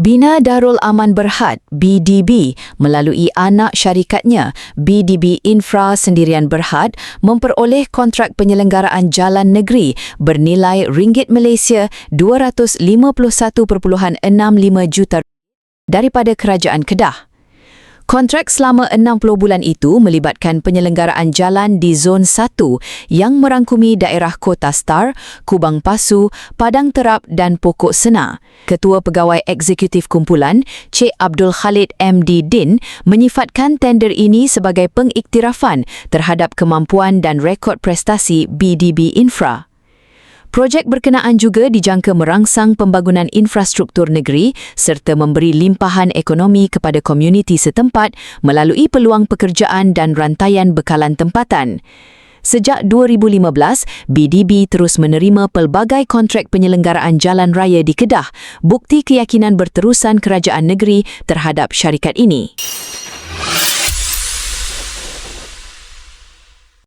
Bina Darul Aman Berhad (BDB) melalui anak syarikatnya BDB Infra Sendirian Berhad memperoleh kontrak penyelenggaraan jalan negeri bernilai ringgit Malaysia 251.65 juta daripada Kerajaan Kedah. Kontrak selama 60 bulan itu melibatkan penyelenggaraan jalan di Zon 1 yang merangkumi daerah Kota Star, Kubang Pasu, Padang Terap dan Pokok Sena. Ketua Pegawai Eksekutif Kumpulan, Cik Abdul Khalid MD Din, menyifatkan tender ini sebagai pengiktirafan terhadap kemampuan dan rekod prestasi BDB Infra. Projek berkenaan juga dijangka merangsang pembangunan infrastruktur negeri serta memberi limpahan ekonomi kepada komuniti setempat melalui peluang pekerjaan dan rantaian bekalan tempatan. Sejak 2015, BDB terus menerima pelbagai kontrak penyelenggaraan jalan raya di Kedah, bukti keyakinan berterusan kerajaan negeri terhadap syarikat ini.